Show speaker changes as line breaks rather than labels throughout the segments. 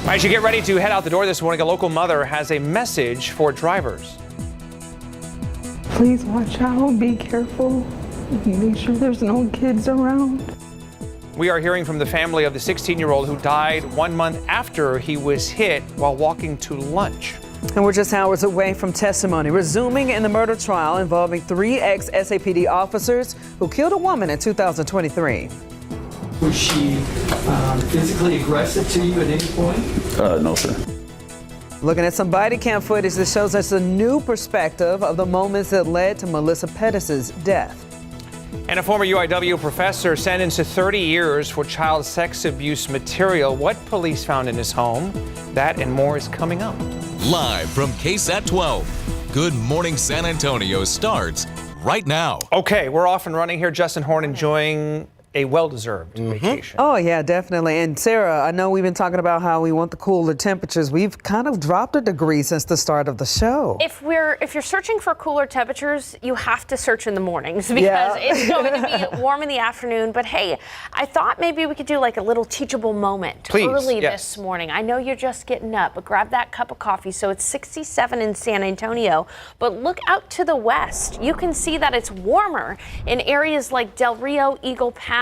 As you get ready to head out the door this morning, a local mother has a message for drivers.
Please watch out, be careful, make sure there's no kids around.
We are hearing from the family of the 16-year-old who died 1 month after he was hit while walking to lunch.
And we're just hours away from testimony resuming in the murder trial involving 3 ex-SAPD officers who killed a woman in 2023.
Was she physically aggressive to you at any point?
No, sir.
Looking at some body cam footage that shows us a new perspective of the moments that led to Melissa Pettis's death.
And a former UIW professor sentenced to 30 years for child sex abuse material. What police found in his home? That and more is coming up.
Live from KSAT 12, Good Morning San Antonio starts right now.
Okay, we're off and running here. Justin Horn enjoying a well-deserved vacation.
Oh, yeah, definitely. And Sarah, I know we've been talking about how we want the cooler temperatures. We've kind of dropped a degree since the start of the show.
If you're searching for cooler temperatures, you have to search in the mornings because it's going to be warm in the afternoon. But hey, I thought maybe we could do like a little teachable moment early this morning. I know you're just getting up, but grab that cup of coffee. So it's 67 in San Antonio, but look out to the west. You can see that it's warmer in areas like Del Rio, Eagle Pass,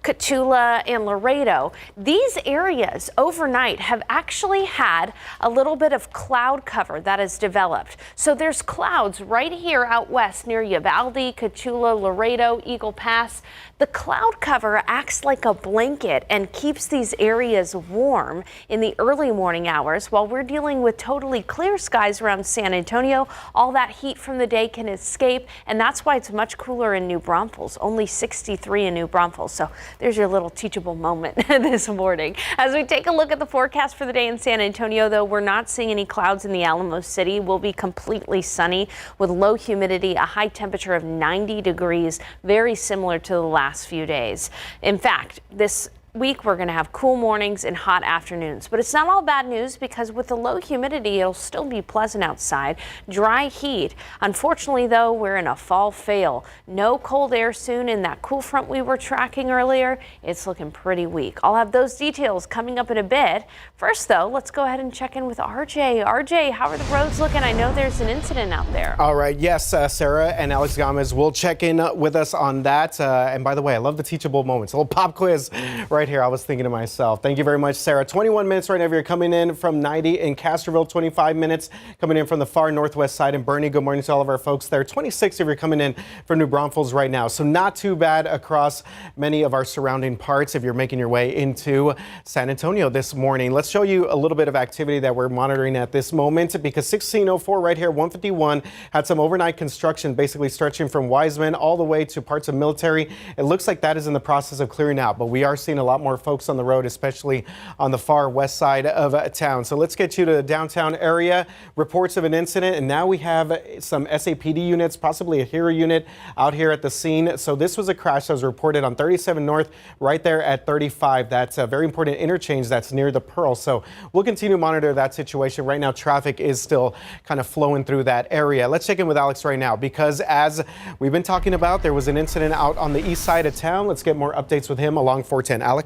Cotulla, and Laredo. These areas overnight have actually had a little bit of cloud cover that has developed. So there's clouds right here out west near Uvalde, Cotulla, Laredo, Eagle Pass. The cloud cover acts like a blanket and keeps these areas warm in the early morning hours while we're dealing with totally clear skies around San Antonio. All that heat from the day can escape, and that's why it's much cooler in New Braunfels, only 63 in New Braunfels. So there's your little teachable moment this morning. As we take a look at the forecast for the day in San Antonio, though, we're not seeing any clouds in the Alamo City. We'll be completely sunny with low humidity, a high temperature of 90 degrees, very similar to the last few days. In fact, this week we're going to have cool mornings and hot afternoons, but it's not all bad news because with the low humidity it'll still be pleasant outside. Dry heat. Unfortunately though, we're in a fall fail. No cold air soon, and that cool front we were tracking earlier, it's looking pretty weak. I'll have those details coming up in a bit. First though, let's go ahead and check in with RJ. RJ, how are the roads looking? I know there's an incident out there.
All right, yes, Sarah and Alex Gomez will check in with us on that. And by the way, I love the teachable moments. A little pop quiz right here. I was thinking to myself, thank you very much, Sarah. 21 minutes right now. You're coming in from 90 in Castroville, 25 minutes coming in from the far northwest side in Bernie. Good morning to all of our folks there. 26 if you're coming in from New Braunfels right now. So not too bad across many of our surrounding parts if you're making your way into San Antonio this morning. Let's show you a little bit of activity that we're monitoring at this moment because 1604 right here, 151, had some overnight construction basically stretching from Wiseman all the way to parts of Military. It looks like that is in the process of clearing out, but we are seeing a lot more folks on the road, especially on the far west side of town. So let's get you to the downtown area. Reports of an incident, and now we have some SAPD units, possibly a HERO unit out here at the scene. So this was a crash that was reported on 37 North, right there at 35. That's a very important interchange that's near the Pearl. So we'll continue to monitor that situation. Right now, traffic is still kind of flowing through that area. Let's check in with Alex right now because as we've been talking about, there was an incident out on the east side of town. Let's get more updates with him along 410. Alex?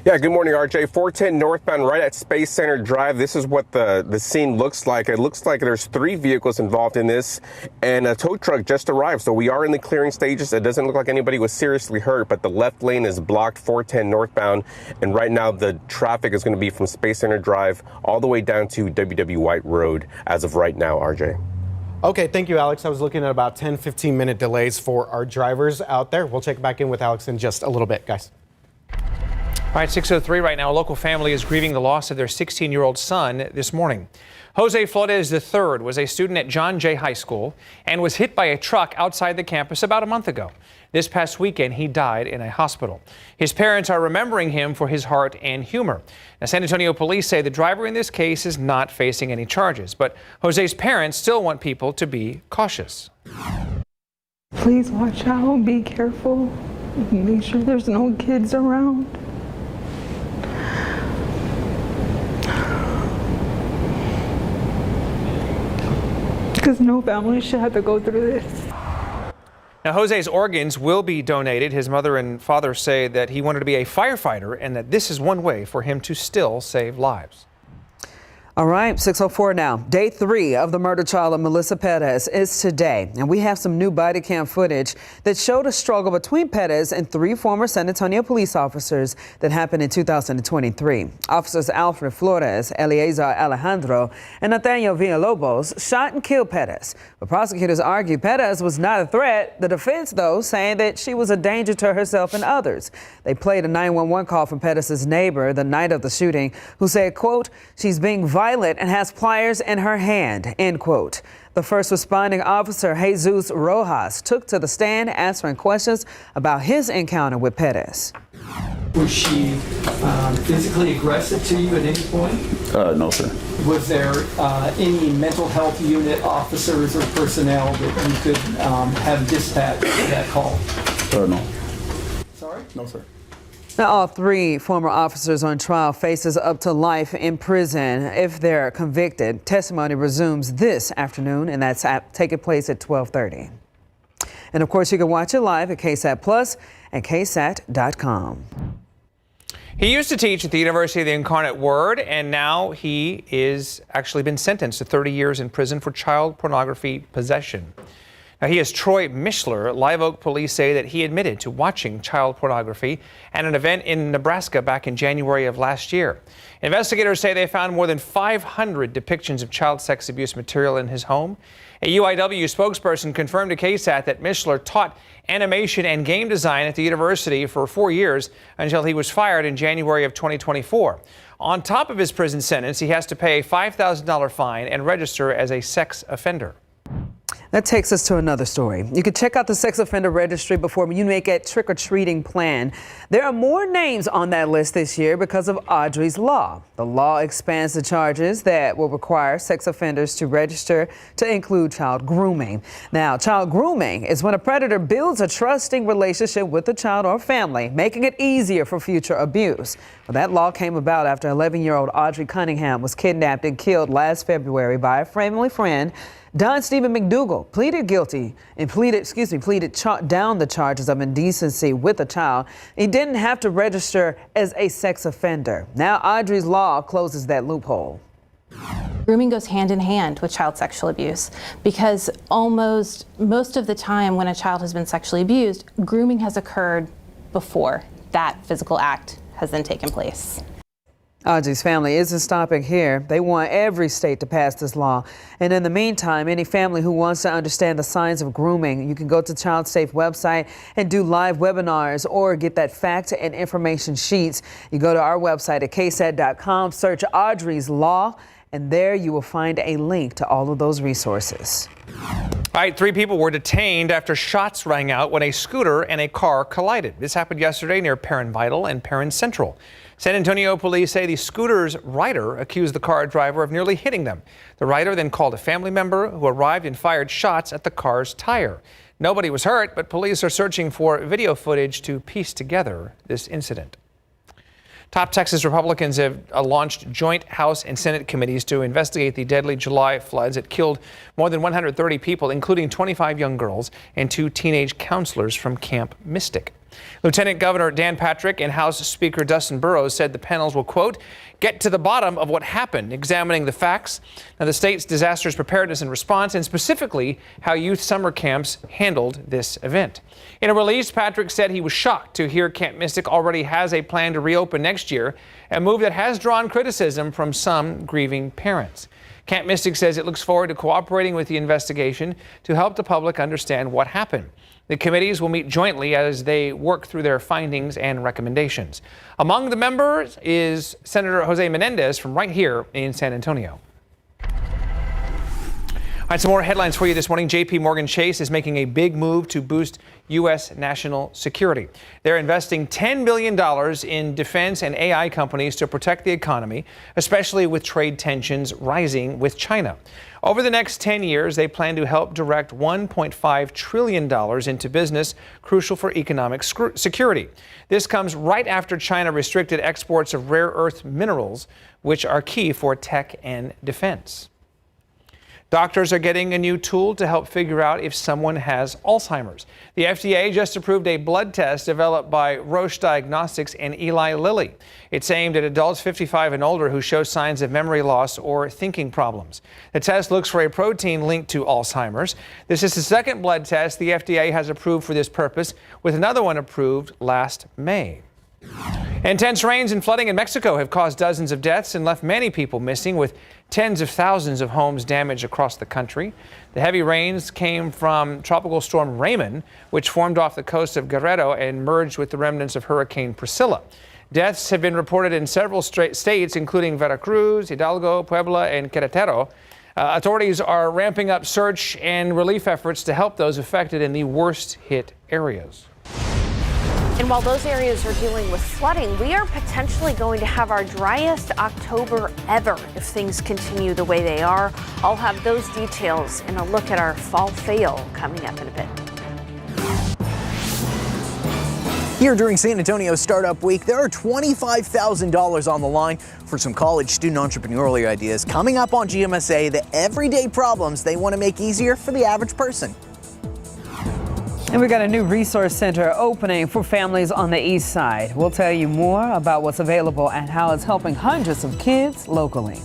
Yeah, good morning, RJ. 410 northbound right at Space Center Drive. This is what the scene looks like. It looks like there's 3 vehicles involved in this, and a tow truck just arrived. So we are in the clearing stages. It doesn't look like anybody was seriously hurt, but the left lane is blocked, 410 northbound. And right now the traffic is going to be from Space Center Drive all the way down to W.W. White Road as of right now, RJ.
Okay, thank you, Alex. I was looking at about 10-15 minute delays for our drivers out there. We'll check back in with Alex in just a little bit, guys.
All right, 6:03 right now. A local family is grieving the loss of their 16-year-old son this morning. Jose Flores III was a student at John Jay High School and was hit by a truck outside the campus about a month ago. This past weekend, he died in a hospital. His parents are remembering him for his heart and humor. Now, San Antonio police say the driver in this case is not facing any charges, but Jose's parents still want people to be cautious.
Please watch out, be careful, make sure there's no kids around. Because no family should have to go through this.
Now, Jose's organs will be donated. His mother and father say that he wanted to be a firefighter and that this is one way for him to still save lives.
All right, 6:04 now. Day 3 of the murder trial of Melissa Perez is today. And we have some new body cam footage that showed a struggle between Perez and 3 former San Antonio police officers that happened in 2023. Officers Alfred Flores, Eliezer Alejandro, and Nathaniel Villalobos shot and killed Perez. But prosecutors argue Perez was not a threat. The defense, though, saying that she was a danger to herself and others. They played a 911 call from Perez's neighbor the night of the shooting, who said, quote, "She's being violent and has pliers in her hand," end quote. The first responding officer, Jesus Rojas, took to the stand answering questions about his encounter with Perez.
Was she physically aggressive to you at any point?
No, sir.
Was there any mental health unit officers or personnel that you could have dispatched that call?
No.
Sorry?
No, sir.
Now, all 3 former officers on trial faces up to life in prison if they're convicted. Testimony resumes this afternoon, and that's taking place at 12:30. And of course, you can watch it live at KSAT Plus and KSAT.com.
He used to teach at the University of the Incarnate Word, and now he is actually been sentenced to 30 years in prison for child pornography possession. Now, he is Troy Mishler. Live Oak police say that he admitted to watching child pornography at an event in Nebraska back in January of last year. Investigators say they found more than 500 depictions of child sex abuse material in his home. A UIW spokesperson confirmed to KSAT that Mishler taught animation and game design at the university for 4 years until he was fired in January of 2024. On top of his prison sentence, he has to pay a $5,000 fine and register as a sex offender.
That takes us to another story. You can check out the sex offender registry before you make a trick-or-treating plan. There are more names on that list this year because of Audrii's law. The law expands the charges that will require sex offenders to register to include child grooming. Now, child grooming is when a predator builds a trusting relationship with a child or family, making it easier for future abuse. Well, that law came about after 11-year-old Audrii Cunningham was kidnapped and killed last February by a family friend. Don Stephen McDougal pleaded guilty and pleaded down the charges of indecency with a child. He didn't have to register as a sex offender. Now Audrii's law closes that loophole.
Grooming goes hand in hand with child sexual abuse because most of the time when a child has been sexually abused, grooming has occurred before that physical act has then taken place.
Audrii's family isn't stopping here. They want every state to pass this law. And in the meantime, any family who wants to understand the signs of grooming, you can go to Child Safe website and do live webinars or get that fact and information sheets. You go to our website at KSAT.com, search Audrii's law, and there you will find a link to all of those resources.
All right, 3 people were detained after shots rang out when a scooter and a car collided. This happened yesterday near Perrin Vital and Perrin Central. San Antonio police say the scooter's rider accused the car driver of nearly hitting them. The rider then called a family member who arrived and fired shots at the car's tire. Nobody was hurt, but police are searching for video footage to piece together this incident. Top Texas Republicans have launched joint House and Senate committees to investigate the deadly July floods that killed more than 130 people, including 25 young girls and 2 teenage counselors from Camp Mystic. Lieutenant Governor Dan Patrick and House Speaker Dustin Burrows said the panels will, quote, get to the bottom of what happened, examining the facts, now the state's disasters preparedness and response, and specifically how youth summer camps handled this event. In a release, Patrick said he was shocked to hear Camp Mystic already has a plan to reopen next year, a move that has drawn criticism from some grieving parents. Camp Mystic says it looks forward to cooperating with the investigation to help the public understand what happened. The committees will meet jointly as they work through their findings and recommendations. Among the members is Senator Jose Menendez from right here in San Antonio. All right, some more headlines for you this morning. JP Morgan Chase is making a big move to boost U.S. national security. They're investing $10 billion in defense and AI companies to protect the economy, especially with trade tensions rising with China. Over the next 10 years, they plan to help direct $1.5 trillion into business, crucial for economic security. This comes right after China restricted exports of rare earth minerals, which are key for tech and defense. Doctors are getting a new tool to help figure out if someone has Alzheimer's. The FDA just approved a blood test developed by Roche Diagnostics and Eli Lilly. It's aimed at adults 55 and older who show signs of memory loss or thinking problems. The test looks for a protein linked to Alzheimer's. This is the second blood test the FDA has approved for this purpose, with another one approved last May. Intense rains and flooding in Mexico have caused dozens of deaths and left many people missing, with tens of thousands of homes damaged across the country. The heavy rains came from Tropical Storm Raymond, which formed off the coast of Guerrero and merged with the remnants of Hurricane Priscilla. Deaths have been reported in several states, including Veracruz, Hidalgo, Puebla, and Querétaro. Authorities are ramping up search and relief efforts to help those affected in the worst hit areas.
And while those areas are dealing with flooding, we are potentially going to have our driest October ever if things continue the way they are. I'll have those details and a look at our fall fail coming up in a bit.
Here during San Antonio Startup Week, there are $25,000 on the line for some college student entrepreneurial ideas coming up on GMSA, the everyday problems they want to make easier for the average person.
And we got a new resource center opening for families on the east side. We'll tell you more about what's available and how it's helping hundreds of kids locally.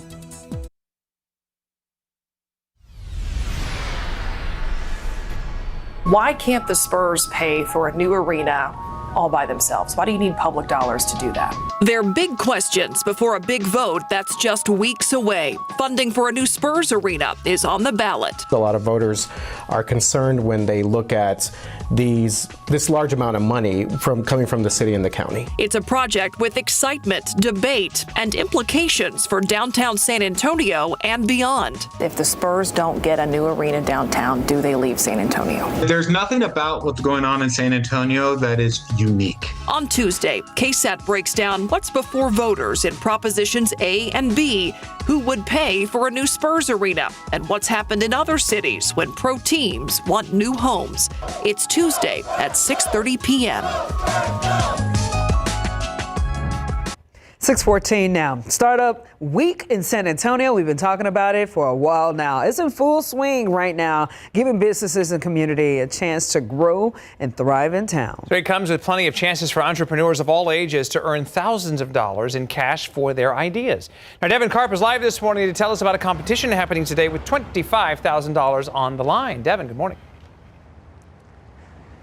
Why can't the Spurs pay for a new arena all by themselves? Why do you need public dollars to do that?
They're big questions before a big vote that's just weeks away. Funding for a new Spurs arena is on the ballot.
A lot of voters are concerned when they look at this large amount of money coming from the city and the county.
It's a project with excitement, debate, and implications for downtown San Antonio and beyond.
If the Spurs don't get a new arena downtown, do they leave San Antonio?
There's nothing about what's going on in San Antonio that is unique.
On Tuesday, KSAT breaks down what's before voters in Propositions A and B, who would pay for a new Spurs arena, and what's happened in other cities when pro teams want new homes. It's Tuesday at 6:30 p.m.
6:14 now. Startup Week in San Antonio. We've been talking about it for a while now. It's in full swing right now, giving businesses and community a chance to grow and thrive in town.
So it comes with plenty of chances for entrepreneurs of all ages to earn thousands of dollars in cash for their ideas. Now, Devin Karp is live this morning to tell us about a competition happening today with $25,000 on the line. Devin, good morning.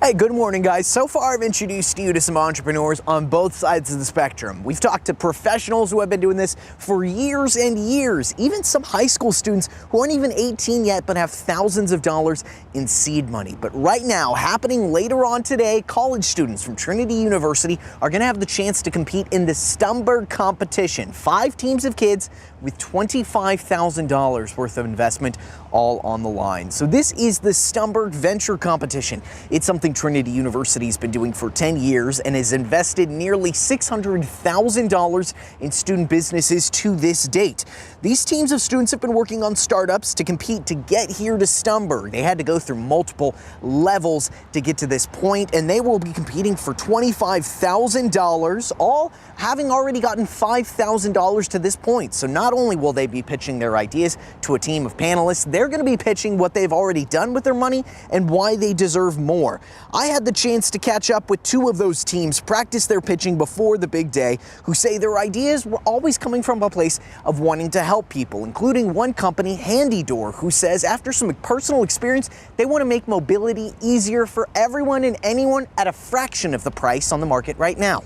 Hey, good morning, guys. So far, I've introduced you to some entrepreneurs on both sides of the spectrum. We've talked to professionals who have been doing this for years and years, even some high school students who aren't even 18 yet but have thousands of dollars in seed money. But right now, happening later on today, college students from Trinity University are going to have the chance to compete in the Stumberg competition. 5 teams of kids with $25,000 worth of investment all on the line. So this is the Stumberg Venture Competition. It's something Trinity University has been doing for 10 years and has invested nearly $600,000 in student businesses to this date. These teams of students have been working on startups to compete to get here to Stumberg. They had to go through multiple levels to get to this point, and they will be competing for $25,000, all having already gotten $5,000 to this point. So not only will they be pitching their ideas to a team of panelists, they're going to be pitching what they've already done with their money and why they deserve more. I had the chance to catch up with 2 of those teams, practice their pitching before the big day, who say their ideas were always coming from a place of wanting to help people, including one company, Handy Door, who says after some personal experience, they want to make mobility easier for everyone and anyone at a fraction of the price on the market right now.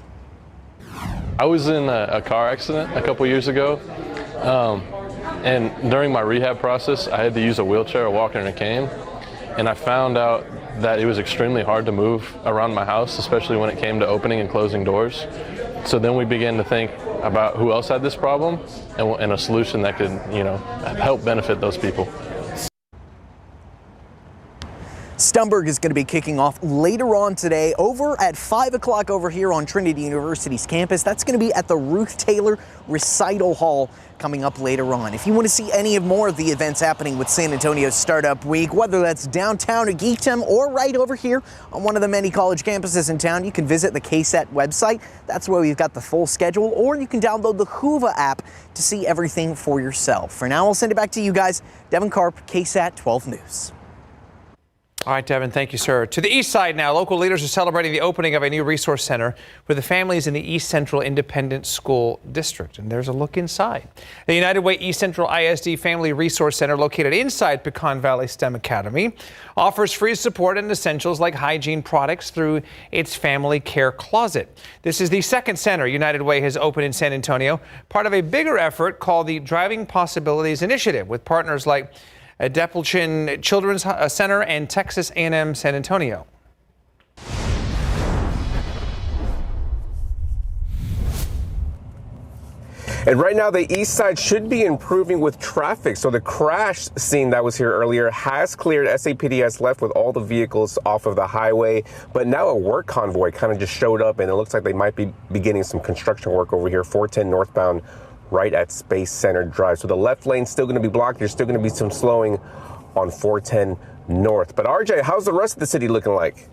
I was in a car accident a couple years ago, and during my rehab process, I had to use a wheelchair, a walker, and a cane, and I found out that it was extremely hard to move around my house, especially when it came to opening and closing doors. So then we began to think about who else had this problem and a solution that could, help benefit those people.
Stumberg is going to be kicking off later on today over at 5 o'clock over here on Trinity University's campus. That's going to be at the Ruth Taylor Recital Hall coming up later on. If you want to see any of more of the events happening with San Antonio's Startup Week, whether that's downtown at Geekdom or right over here on one of the many college campuses in town, you can visit the KSAT website. That's where we've got the full schedule, or you can download the Hoover app to see everything for yourself. For now, I'll send it back to you guys. Devin Karp, KSAT 12 News.
All right, Devin, thank you, sir. To the east side now, local leaders are celebrating the opening of a new resource center for the families in the East Central Independent School District. And there's a look inside. The United Way East Central ISD Family Resource Center, located inside Pecan Valley STEM Academy, offers free support and essentials like hygiene products through its family care closet. This is the second center United Way has opened in San Antonio, part of a bigger effort called the Driving Possibilities Initiative, with partners like Deplechin Children's Center and Texas A&M San Antonio.
And right now, the east side should be improving with traffic. So the crash scene that was here earlier has cleared. SAPD has left with all the vehicles off of the highway. But now a work convoy kind of just showed up, and it looks like they might be beginning some construction work over here, 410 northbound, right at Space Center Drive. So the left lane's still going to be blocked. There's still going to be some slowing on 410 North. But RJ, how's the rest of the city looking like?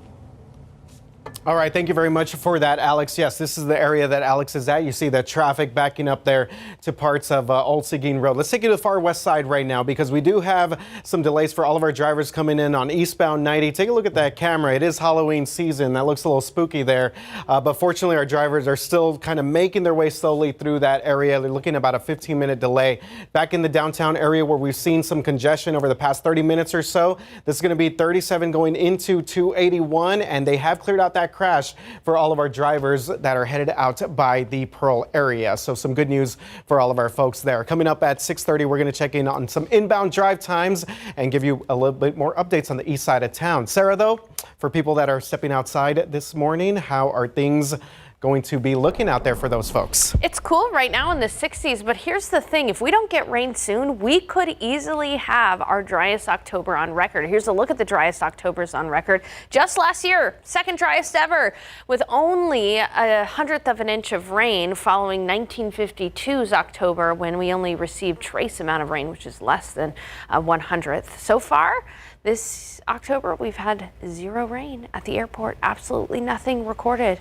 All right, thank you very much for that, Alex. Yes, this is the area that Alex is at. You see the traffic backing up there to parts of Old Seguin Road. Let's take you to the far west side right now, because we do have some delays for all of our drivers coming in on eastbound 90. Take a look at that camera. It is Halloween season. That looks a little spooky there. But fortunately, our drivers are still kind of making their way slowly through that area. They're looking at about a 15-minute delay. Back in the downtown area where we've seen some congestion over the past 30 minutes or so, this is going to be 37 going into 281, and they have cleared out that crash for all of our drivers that are headed out by the Pearl area. So some good news for all of our folks there. Coming up at 6:30, we're going to check in on some inbound drive times and give you a little bit more updates on the east side of town. Sarah, though, for people that are stepping outside this morning, how are things going to be looking out there for those folks?
It's cool right now in the 60s, but here's the thing. If we don't get rain soon, we could easily have our driest October on record. Here's a look at the driest Octobers on record. Just last year, second driest ever, with only 1/100th of an inch of rain following 1952's October, when we only received trace amount of rain, which is less than 1/100th. So far, this October, we've had zero rain at the airport. Absolutely nothing recorded.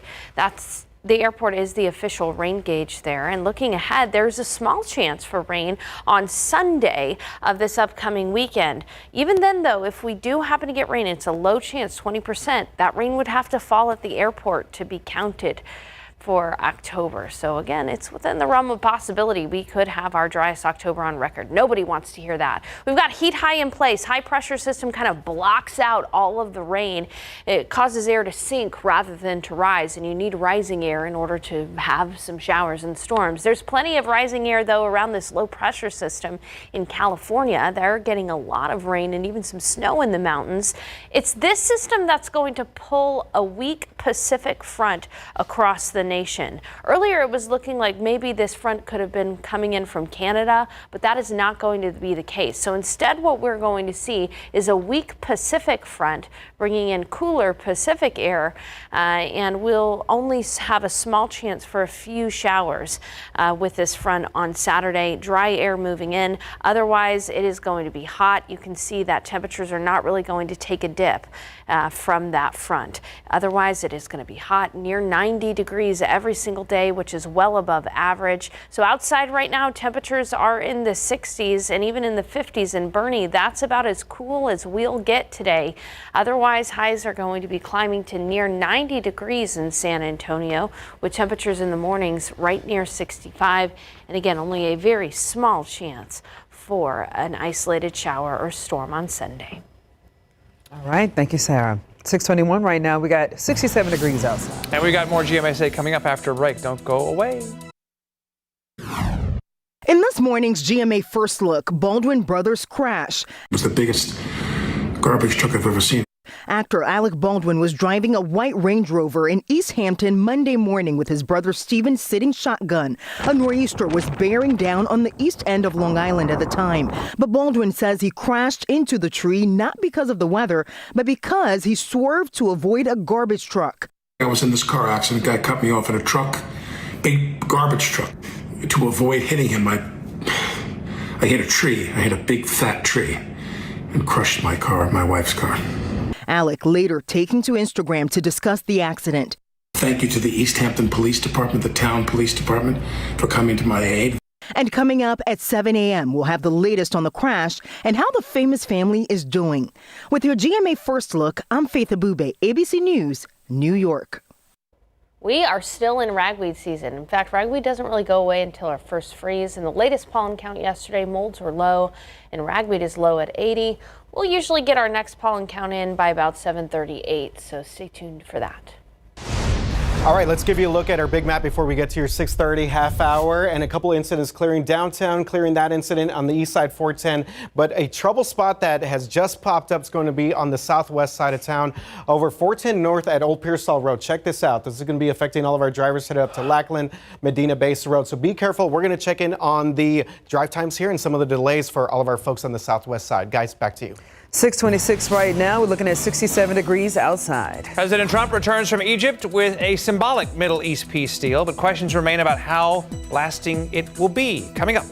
The airport is the official rain gauge there. And looking ahead, there's a small chance for rain on Sunday of this upcoming weekend. Even then, though, if we do happen to get rain, it's a low chance, 20%. That rain would have to fall at the airport to be counted for October. So again, it's within the realm of possibility we could have our driest October on record. Nobody wants to hear that. We've got heat high in place. High pressure system kind of blocks out all of the rain. It causes air to sink rather than to rise, and you need rising air in order to have some showers and storms. There's plenty of rising air, though, around this low pressure system in California. They're getting a lot of rain and even some snow in the mountains. It's this system that's going to pull a weak Pacific front across the nation. Earlier, it was looking like maybe this front could have been coming in from Canada, but that is not going to be the case. So instead, what we're going to see is a weak Pacific front bringing in cooler Pacific air, and we'll only have a small chance for a few showers with this front on Saturday. Dry air moving in. Otherwise, it is going to be hot. You can see that temperatures are not really going to take a dip from that front. Otherwise, it is going to be hot, near 90 degrees every single day, which is well above average. So outside right now, temperatures are in the 60s and even in the 50s in Bernie. That's about as cool as we'll get today. Otherwise, highs are going to be climbing to near 90 degrees in San Antonio, with temperatures in the mornings right near 65. And again, only a very small chance for an isolated shower or storm on Sunday.
All right. Thank you, Sarah. 6:21 right now. We got 67 degrees outside.
And we got more GMSA coming up after a break. Don't go away.
In this morning's GMA First Look, Baldwin Brothers crash.
It was the biggest garbage truck I've ever seen.
Actor Alec Baldwin was driving a white Range Rover in East Hampton Monday morning with his brother Stephen sitting shotgun. A nor'easter was bearing down on the east end of Long Island at the time. But Baldwin says he crashed into the tree not because of the weather, but because he swerved to avoid a garbage truck.
I was in this car accident. A guy cut me off in a truck, big garbage truck. To avoid hitting him, I hit a tree. I hit a big fat tree and crushed my car, my wife's car.
Alec later taking to Instagram to discuss the accident.
Thank you to the East Hampton Police Department, the town police department, for coming to my aid.
And coming up at 7 a.m., we'll have the latest on the crash and how the famous family is doing. With your GMA First Look, I'm Faith Abube, ABC News, New York.
We are still in ragweed season. In fact, ragweed doesn't really go away until our first freeze. In the latest pollen count yesterday, molds were low and ragweed is low at 80. We'll usually get our next pollen count in by about 7:38, so stay tuned for that.
All right, let's give you a look at our big map before we get to your 6:30 half hour, and a couple incidents clearing downtown, clearing that incident on the east side 410. But a trouble spot that has just popped up is going to be on the southwest side of town over 410 north at Old Pearsall Road. Check this out. This is going to be affecting all of our drivers headed up to Lackland, Medina Base Road. So be careful. We're going to check in on the drive times here and some of the delays for all of our folks on the southwest side. Guys, back to you.
6:26 right now. We're looking at 67 degrees outside.
President Trump returns from Egypt with a symbolic Middle East peace deal, but questions remain about how lasting it will be. Coming up.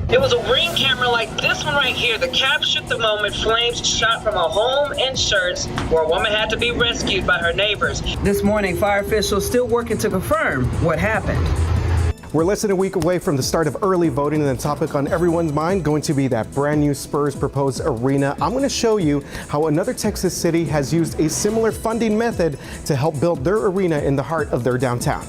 It was a ring camera like this one right here that captured the moment flames shot from a home in Schertz where a woman had to be rescued by her neighbors.
This morning, fire officials still working to confirm what happened.
We're less than a week away from the start of early voting, and the topic on everyone's mind going to be that brand new Spurs proposed arena. I'm going to show you how another Texas city has used a similar funding method to help build their arena in the heart of their downtown.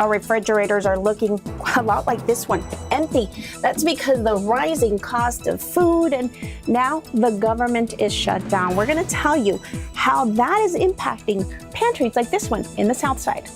Our refrigerators are looking a lot like this one, empty. That's because the rising cost of food, and now the government is shut down. We're going to tell you how that is impacting pantries like this one in the South Side.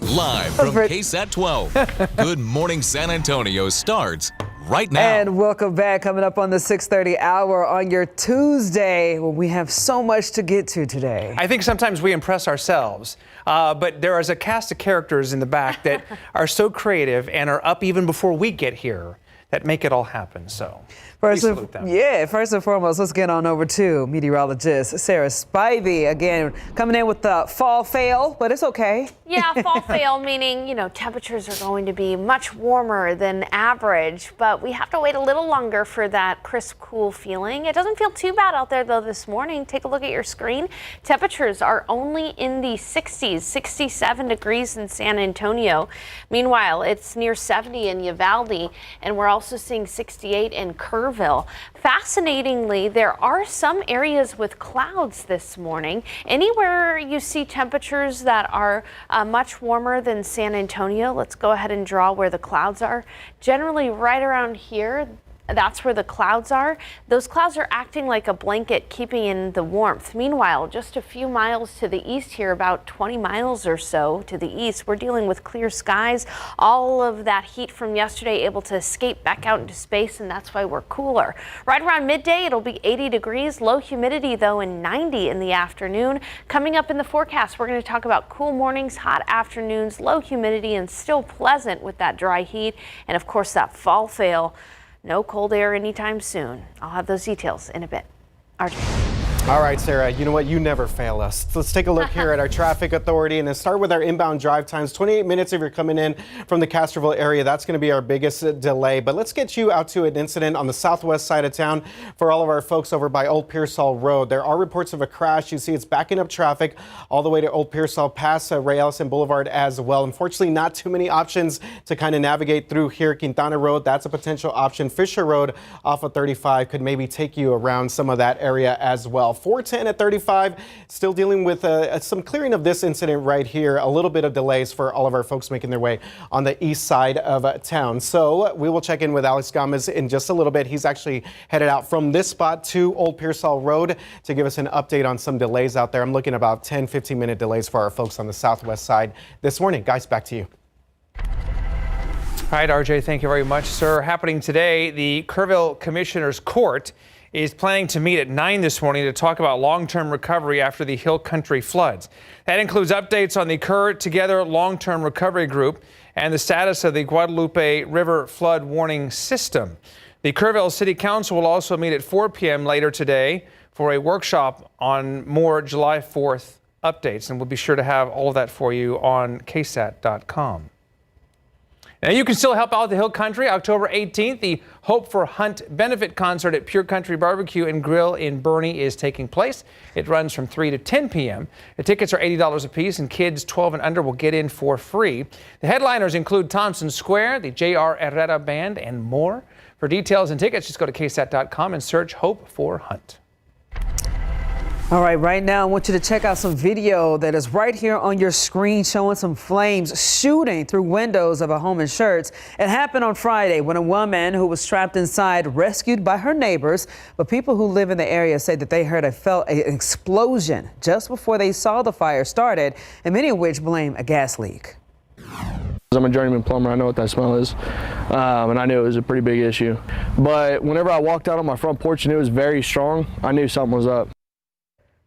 Live from KSAT 12, Good Morning San Antonio starts right now.
And welcome back. Coming up on the 6:30 hour on your Tuesday. Well, we have so much to get to today.
I think sometimes we impress ourselves, but there is a cast of characters in the back that are so creative and are up even before we get here that make it all happen. So
First and foremost, let's get on over to meteorologist Sarah Spivey. Again, coming in with the fall fail, but it's okay.
Yeah, fall fail, meaning, temperatures are going to be much warmer than average, but we have to wait a little longer for that crisp, cool feeling. It doesn't feel too bad out there, though, this morning. Take a look at your screen. Temperatures are only in the 60s, 67 degrees in San Antonio. Meanwhile, it's near 70 in Uvalde, and we're also seeing 68 in Kerrville. Fascinatingly, there are some areas with clouds this morning. Anywhere you see temperatures that are much warmer than San Antonio, let's go ahead and draw where the clouds are. Generally right around here, that's where the clouds are. Those clouds are acting like a blanket, keeping in the warmth. Meanwhile, just a few miles to the east here, about 20 miles or so to the east, we're dealing with clear skies. All of that heat from yesterday able to escape back out into space, and that's why we're cooler. Right around midday, it'll be 80 degrees. Low humidity, though, and 90 in the afternoon. Coming up in the forecast, we're going to talk about cool mornings, hot afternoons, low humidity, and still pleasant with that dry heat. And, of course, that fall fail. No cold air anytime soon. I'll have those details in a bit. RJ.
All right, Sarah, you know what? You never fail us. Let's take a look here at our traffic authority and then start with our inbound drive times. 28 minutes if you're coming in from the Castroville area. That's going to be our biggest delay. But let's get you out to an incident on the southwest side of town for all of our folks over by Old Pearsall Road. There are reports of a crash. You see it's backing up traffic all the way to Old Pearsall past Ray Ellison Boulevard as well. Unfortunately, not too many options to kind of navigate through here. Quintana Road, that's a potential option. Fisher Road off of 35 could maybe take you around some of that area as well. 410 at 35, still dealing with some clearing of this incident right here. A little bit of delays for all of our folks making their way on the east side of town. So we will check in with Alex Gomez in just a little bit. He's actually headed out from this spot to Old Pearsall Road to give us an update on some delays out there. I'm looking at about 10, 15-minute delays for our folks on the southwest side this morning. Guys, back to you.
All right, RJ, thank you very much, sir. Happening today, the Kerrville Commissioner's Court is planning to meet at 9 this morning to talk about long-term recovery after the Hill Country floods. That includes updates on the Kerr Together Long-Term Recovery Group and the status of the Guadalupe River flood warning system. The Kerrville City Council will also meet at 4 p.m. later today for a workshop on more July 4th updates, and we'll be sure to have all of that for you on KSAT.com. Now, you can still help out the Hill Country. October 18th, the Hope for Hunt benefit concert at Pure Country Barbecue and Grill in Boerne is taking place. It runs from 3 to 10 p.m. The tickets are $80 a piece, and kids 12 and under will get in for free. The headliners include Thompson Square, the J.R. Herrera Band, and more. For details and tickets, just go to KSAT.com and search Hope for Hunt.
All right, right now I want you to check out some video that is right here on your screen showing some flames shooting through windows of a home in Schertz. It happened on Friday when a woman who was trapped inside rescued by her neighbors. But people who live in the area say that they felt an explosion just before they saw the fire started, and many of which blame a gas leak.
I'm a journeyman plumber. I know what that smell is, and I knew it was a pretty big issue. But whenever I walked out on my front porch and it was very strong, I knew something was up.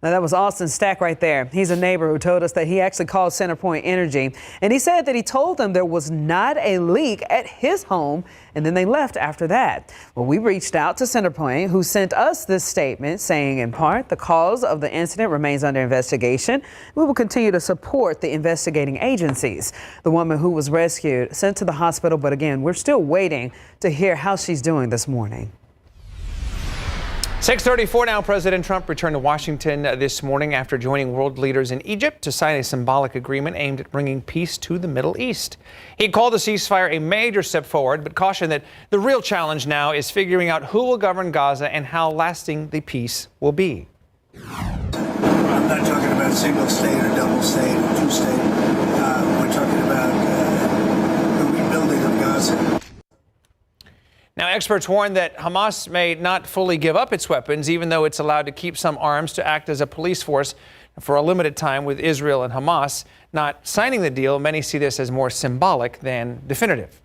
Now, that was Austin Stack right there. He's a neighbor who told us that he actually called CenterPoint Energy, and he said that he told them there was not a leak at his home, and then they left after that. Well, we reached out to CenterPoint, who sent us this statement saying, in part, the cause of the incident remains under investigation. We will continue to support the investigating agencies. The woman who was rescued sent to the hospital, but again, we're still waiting to hear how she's doing this morning.
6:34 now. President Trump returned to Washington this morning after joining world leaders in Egypt to sign a symbolic agreement aimed at bringing peace to the Middle East. He called the ceasefire a major step forward, but cautioned that the real challenge now is figuring out who will govern Gaza and how lasting the peace will be.
I'm not talking about single state or double state or two state. We're talking about the rebuilding of Gaza.
Now, experts warn that Hamas may not fully give up its weapons, even though it's allowed to keep some arms to act as a police force for a limited time with Israel and Hamas. Not signing the deal, many see this as more symbolic than definitive.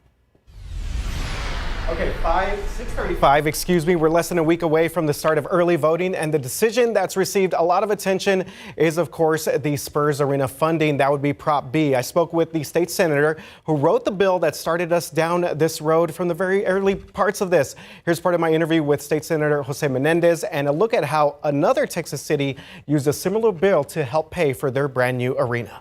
Okay, 6:35, excuse me. We're less than a week away from the start of early voting, and the decision that's received a lot of attention is, of course, the Spurs Arena funding. That would be Prop B. I spoke with the state senator who wrote the bill that started us down this road from the very early parts of this. Here's part of my interview with State Senator Jose Menendez and a look at how another Texas city used a similar bill to help pay for their brand new arena.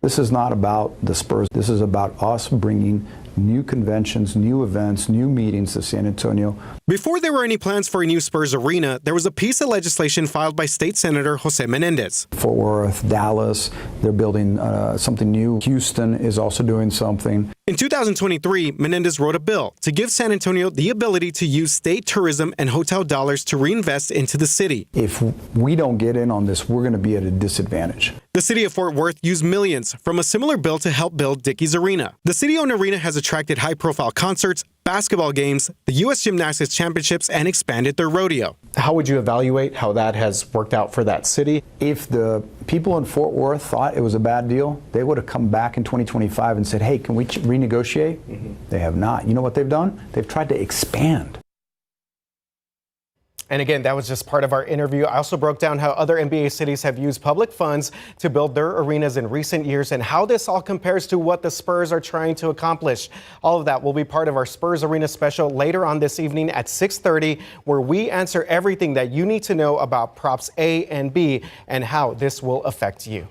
This is not about the Spurs. This is about us bringing new conventions, new events, new meetings to San Antonio.
Before there were any plans for a new Spurs arena, there was a piece of legislation filed by State Senator Jose Menendez.
Fort Worth, Dallas, they're building something new. Houston is also doing something.
In 2023, Menendez wrote a bill to give San Antonio the ability to use state tourism and hotel dollars to reinvest into the city.
If we don't get in on this, we're going to be at a disadvantage.
The city of Fort Worth used millions from a similar bill to help build Dickey's Arena. The city-owned arena has attracted high-profile concerts, basketball games, the U.S. Gymnastics Championships, and expanded their rodeo. How would you evaluate how that has worked out for that city?
If the people in Fort Worth thought it was a bad deal, they would have come back in 2025 and said, hey, can we renegotiate? Mm-hmm. They have not. You know what they've done? They've tried to expand.
And again, that was just part of our interview. I also broke down how other NBA cities have used public funds to build their arenas in recent years and how this all compares to what the Spurs are trying to accomplish. All of that will be part of our Spurs Arena special later on this evening at 6:30, where we answer everything that you need to know about Props A and B and how this will affect you.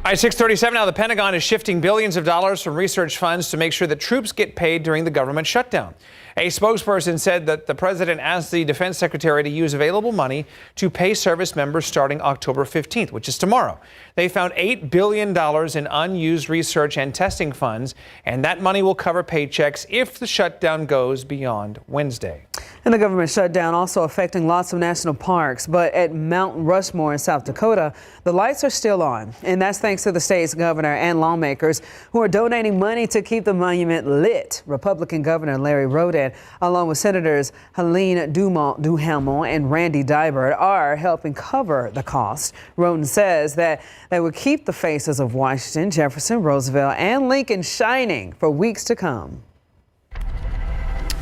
All right, 6:37 now. The Pentagon is shifting billions of dollars from research funds to make sure that troops get paid during the government shutdown. A spokesperson said that the president asked the defense secretary to use available money to pay service members starting October 15th, which is tomorrow. They found $8 billion in unused research and testing funds, and that money will cover paychecks if the shutdown goes beyond Wednesday.
And the government shutdown also affecting lots of national parks. But at Mount Rushmore in South Dakota, the lights are still on. And that's thanks to the state's governor and lawmakers who are donating money to keep the monument lit. Republican Governor Larry Roden, along with Senators Helene Duhamel and Randy Dybert, are helping cover the cost. Roden says that they will keep the faces of Washington, Jefferson, Roosevelt, and Lincoln shining for weeks to come.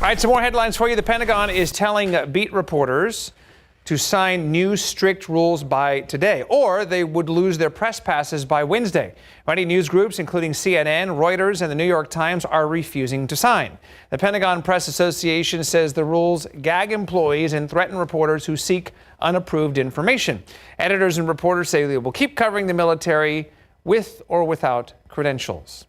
All right, some more headlines for you. The Pentagon is telling beat reporters to sign new strict rules by today, or they would lose their press passes by Wednesday. Many news groups, including CNN, Reuters, and the New York Times, are refusing to sign. The Pentagon Press Association says the rules gag employees and threaten reporters who seek unapproved information. Editors and reporters say they will keep covering the military with or without credentials.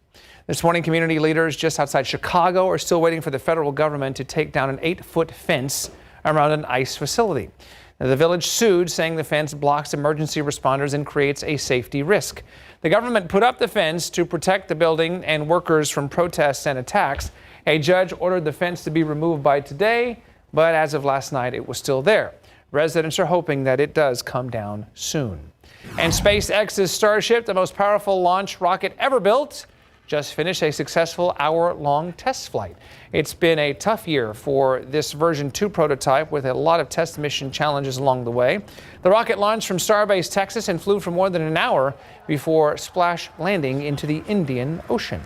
This morning, community leaders just outside Chicago are still waiting for the federal government to take down an 8-foot fence around an ICE facility. Now, the village sued, saying the fence blocks emergency responders and creates a safety risk. The government put up the fence to protect the building and workers from protests and attacks. A judge ordered the fence to be removed by today, but as of last night, it was still there. Residents are hoping that it does come down soon. And SpaceX's Starship, the most powerful launch rocket ever built, just finished a successful hour-long test flight. It's been a tough year for this version 2 prototype with a lot of test mission challenges along the way. The rocket launched from Starbase, Texas, and flew for more than an hour before splash landing into the Indian Ocean.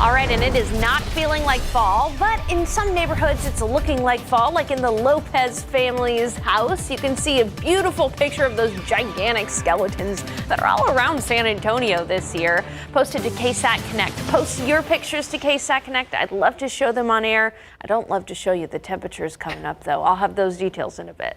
All right, and it is not feeling like fall, but in some neighborhoods it's looking like fall, like in the Lopez family's house. You can see a beautiful picture of those gigantic skeletons that are all around San Antonio this year. Posted to KSAT Connect. Post your pictures to KSAT Connect. I'd love to show them on air. I don't love to show you the temperatures coming up, though. I'll have those details in a bit.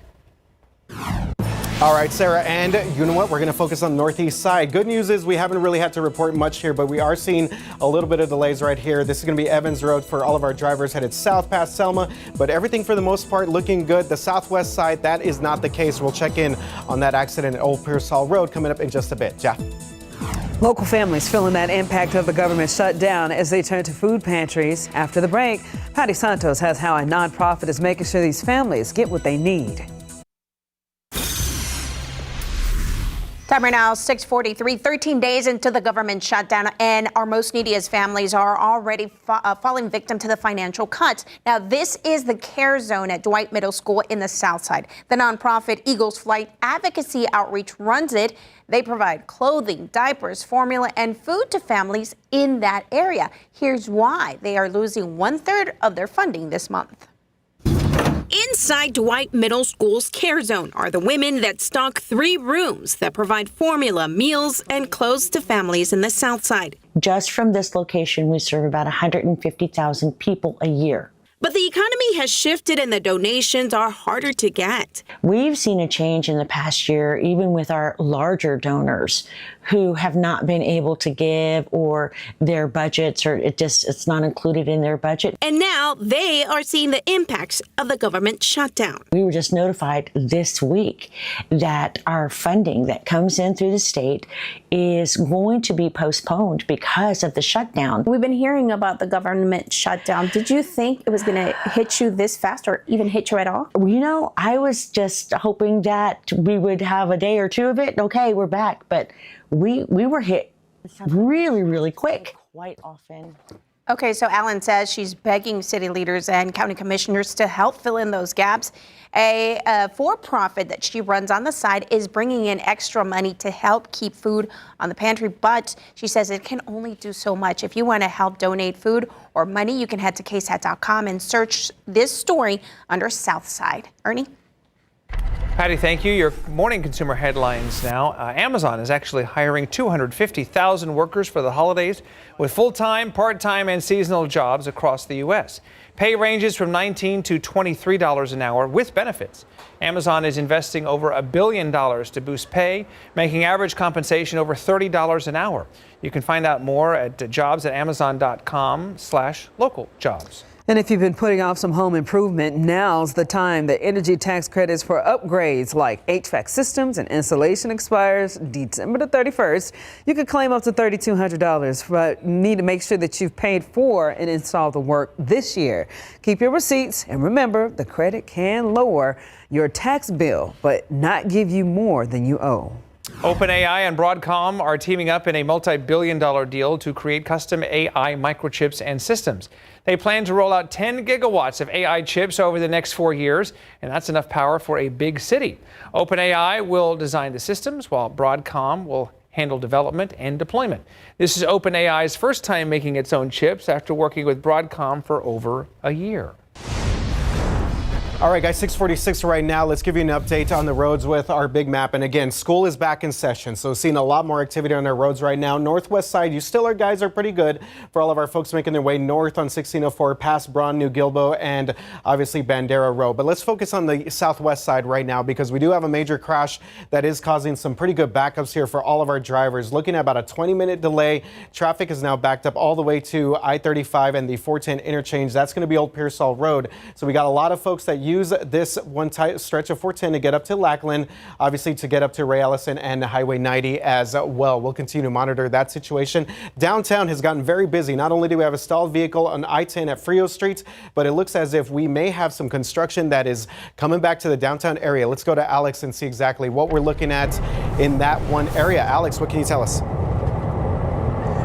All right, Sarah, and you know what? We're going to focus on the northeast side. Good news is we haven't really had to report much here, but we are seeing a little bit of delays right here. This is going to be Evans Road for all of our drivers headed south past Selma, but everything for the most part looking good. The southwest side, that is not the case. We'll check in on that accident at Old Pearsall Road coming up in just a bit. Jeff.
Local families feeling that impact of the government shutdown as they turn to food pantries. After the break, Patty Santos has how a nonprofit is making sure these families get what they need.
Time right now, 6:43, 13 days into the government shutdown, and our most neediest families are already falling victim to the financial cuts. Now, this is the care zone at Dwight Middle School in the South Side. The nonprofit Eagles Flight Advocacy Outreach runs it. They provide clothing, diapers, formula, and food to families in that area. Here's why they are losing 1/3 of their funding this month.
Inside Dwight Middle School's care zone are the women that stock 3 rooms that provide formula, meals, and clothes to families in the South Side.
Just from this location, we serve about 150,000 people a year.
But the economy has shifted and the donations are harder to get.
We've seen a change in the past year, even with our larger donors who have not been able to give, or their budgets, or it's not included in their budget.
And now they are seeing the impacts of the government shutdown.
We were just notified this week that our funding that comes in through the state is going to be postponed because of the shutdown.
We've been hearing about the government shutdown. Did you think it was going to hit you this fast, or even hit you at all?
You know, I was just hoping that we would have a day or two of it. Okay, we're back. But we were hit really, really quick. Quite often.
Okay, so Alan says she's begging city leaders and county commissioners to help fill in those gaps. A for-profit that she runs on the side is bringing in extra money to help keep food on the pantry, but she says it can only do so much. If you want to help donate food or money, you can head to KSAT.com and search this story under Southside. Ernie?
Patty, thank you. Your morning consumer headlines now. Amazon is actually hiring 250,000 workers for the holidays with full-time, part-time, and seasonal jobs across the U.S. Pay ranges from $19 to $23 an hour with benefits. Amazon is investing over $1 billion to boost pay, making average compensation over $30 an hour. You can find out more at jobs@amazon.com/local jobs.
And if you've been putting off some home improvement, now's the time. The energy tax credits for upgrades like HVAC systems and insulation expires December the 31st. You could claim up to $3,200, but you need to make sure that you've paid for and installed the work this year. Keep your receipts, and remember, the credit can lower your tax bill, but not give you more than you owe.
OpenAI and Broadcom are teaming up in a multi-billion-dollar deal to create custom AI microchips and systems. They plan to roll out 10 gigawatts of AI chips over the next 4 years, and that's enough power for a big city. OpenAI will design the systems, while Broadcom will handle development and deployment. This is OpenAI's first time making its own chips after working with Broadcom for over a year.
All right, guys, 6:46 right now. Let's give you an update on the roads with our big map. And again, school is back in session, so seeing a lot more activity on our roads right now. Northwest side, you still are, guys, are pretty good for all of our folks making their way north on 1604 past Braun, New Gilbo, and obviously Bandera Road. But let's focus on the southwest side right now because we do have a major crash that is causing some pretty good backups here for all of our drivers. Looking at about a 20-minute delay. Traffic is now backed up all the way to I-35 and the 410 interchange. That's going to be Old Pearsall Road. So we got a lot of folks that use this one stretch of 410 to get up to Lackland, obviously to get up to Ray Ellison and Highway 90 as well. We'll continue to monitor that situation. Downtown has gotten very busy. Not only do we have a stalled vehicle on I-10 at Frio Street, but it looks as if we may have some construction that is coming back to the downtown area. Let's go to Alex and see exactly what we're looking at in that one area. Alex, what can you tell us?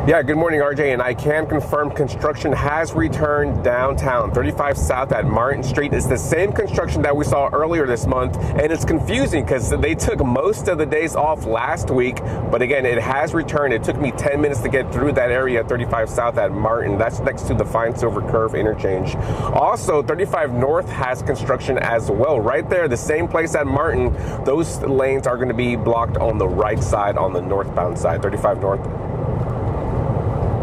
Yeah, good morning, RJ, and I can confirm construction has returned downtown. 35 South at Martin Street is the same construction that we saw earlier this month, and it's confusing because they took most of the days off last week, but again, it has returned. It took me 10 minutes to get through that area at 35 South at Martin. That's next to the Fine Silver Curve interchange. Also, 35 North has construction as well. Right there, the same place at Martin, those lanes are going to be blocked on the right side, on the northbound side, 35 North.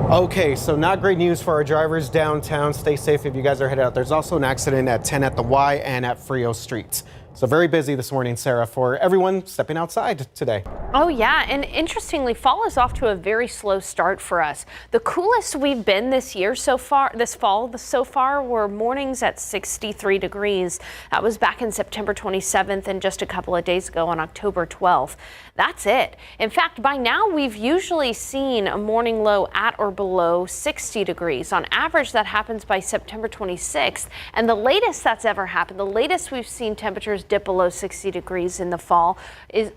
Okay, so not great news for our drivers downtown. Stay safe if you guys are headed out. There's also an accident at 10 at the Y and at Frio Street. So very busy this morning, Sarah, for everyone stepping outside today.
Oh, yeah. And interestingly, fall is off to a very slow start for us. The coolest we've been this year so far, this fall so far, were mornings at 63 degrees. That was back in September 27th and just a couple of days ago on October 12th. That's it. In fact, by now we've usually seen a morning low at or below 60 degrees. On average, that happens by September 26th. And the latest that's ever happened, the latest we've seen temperatures dip below 60 degrees in the fall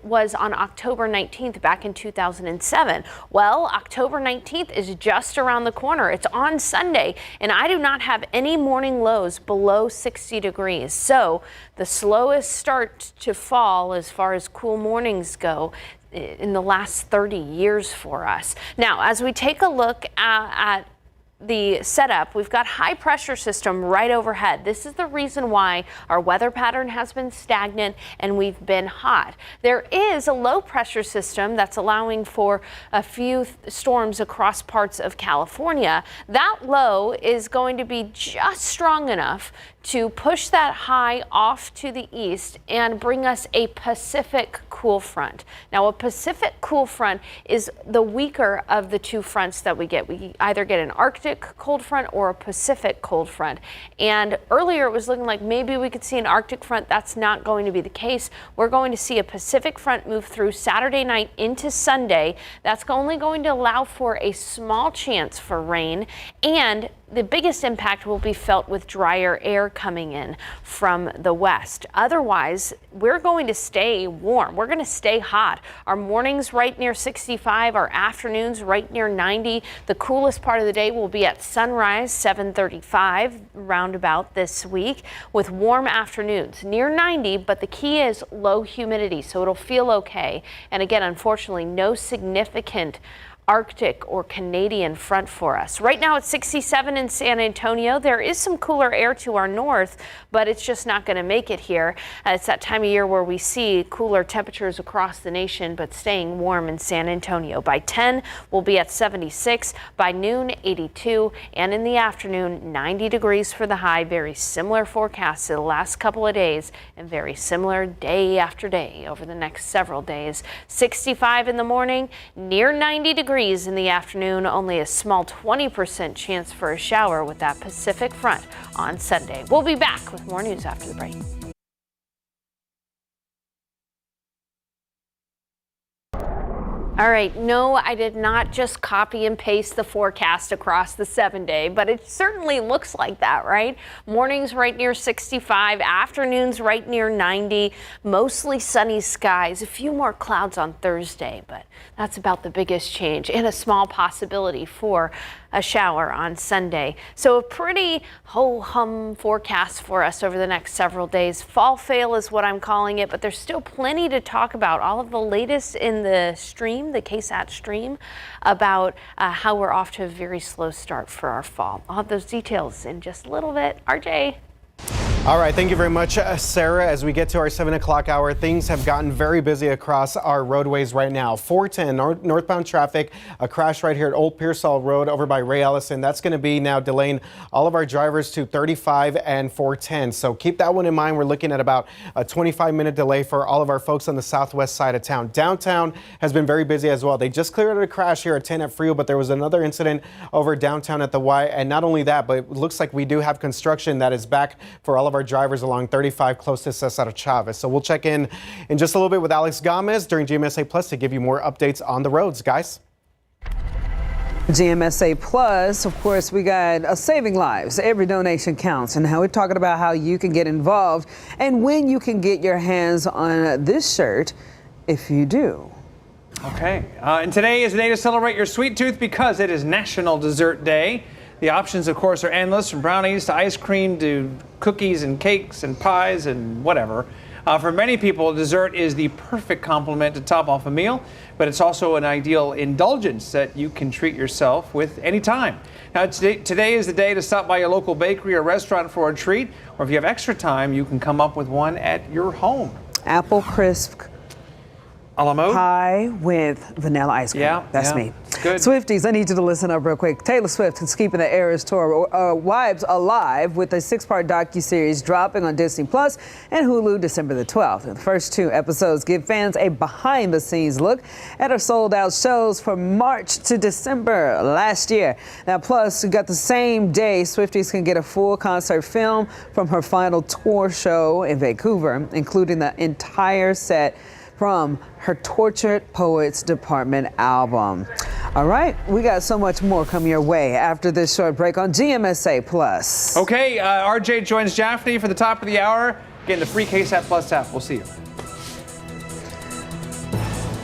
was on October 19th back in 2007. Well, October 19th is just around the corner. It's on Sunday, and I do not have any morning lows below 60 degrees. So the slowest start to fall as far as cool mornings go in the last 30 years for us. Now, as we take a look at the setup, we've got high pressure system right overhead. This is the reason why our weather pattern has been stagnant and we've been hot. There is a low pressure system that's allowing for a few storms across parts of California. That low is going to be just strong enough to push that high off to the east and bring us a Pacific cool front. Now, a Pacific cool front is the weaker of the two fronts that we get. We either get an Arctic cold front or a Pacific cold front. And earlier it was looking like maybe we could see an Arctic front. That's not going to be the case. We're going to see a Pacific front move through Saturday night into Sunday. That's only going to allow for a small chance for rain, and the biggest impact will be felt with drier air coming in from the west. Otherwise, we're going to stay warm. We're going to stay hot. Our mornings right near 65, our afternoons right near 90. The coolest part of the day will be at sunrise, 7:35 roundabout this week, with warm afternoons near 90, but the key is low humidity, so it'll feel okay. And again, unfortunately, no significant Arctic or Canadian front for us. Right now it's 67 in San Antonio. There is some cooler air to our north, but it's just not going to make it here. It's that time of year where we see cooler temperatures across the nation, but staying warm in San Antonio. By 10, we'll be at 76. By noon, 82. And in the afternoon, 90 degrees for the high. Very similar forecast to the last couple of days, and very similar day after day over the next several days. 65 in the morning, near 90 degrees in the afternoon, only a small 20% chance for a shower with that Pacific front on Sunday. We'll be back with more news after the break. All right, no, I did not just copy and paste the forecast across the 7-day, but it certainly looks like that, right? Mornings right near 65, afternoons right near 90, mostly sunny skies, a few more clouds on Thursday, but that's about the biggest change, and a small possibility for a shower on Sunday. So a pretty ho-hum forecast for us over the next several days. Fall fail is what I'm calling it, but there's still plenty to talk about. All of the latest in the stream, the KSAT stream, about how we're off to a very slow start for our fall. I'll have those details in just a little bit. RJ.
All right, thank you very much, Sarah. As we get to our 7 o'clock hour, things have gotten very busy across our roadways right now. 410 northbound traffic, a crash right here at Old Pearsall Road over by Ray Ellison. That's going to be now delaying all of our drivers to 35 and 410. So keep that one in mind. We're looking at about a 25-minute delay for all of our folks on the southwest side of town. Downtown has been very busy as well. They just cleared out a crash here at 10 at Frio, but there was another incident over downtown at the Y. And not only that, but it looks like we do have construction that is back for all of our drivers along 35 close to Cesar Chavez. So we'll check in just a little bit with Alex Gomez during GMSA Plus to give you more updates on the roads, guys.
GMSA Plus, of course, we got Saving Lives. Every donation counts. And now we're talking about how you can get involved and when you can get your hands on this shirt if you do.
Okay. And today is the day to celebrate your sweet tooth because it is National Dessert Day. The options, of course, are endless, from brownies to ice cream to cookies and cakes and pies and whatever. For many people, dessert is the perfect complement to top off a meal, but it's also an ideal indulgence that you can treat yourself with anytime. Now, today is the day to stop by your local bakery or restaurant for a treat, or if you have extra time, you can come up with one at your home.
Apple crisp
a la mode
pie with vanilla ice cream.
Yeah,
that's me.
Good.
Swifties, I need you to listen up real quick. Taylor Swift is keeping the Eras Tour wives alive with a 6-part docuseries dropping on Disney Plus and Hulu December the 12th. The first 2 episodes give fans a behind-the-scenes look at her sold-out shows from March to December last year. Now, plus, we got the same day Swifties can get a full concert film from her final tour show in Vancouver, including the entire set from her Tortured Poets Department album. All right, we got so much more coming your way after this short break on GMSA Plus.
Okay, RJ joins Jaffney for the top of the hour. Getting the free KSAT Plus app. We'll see you.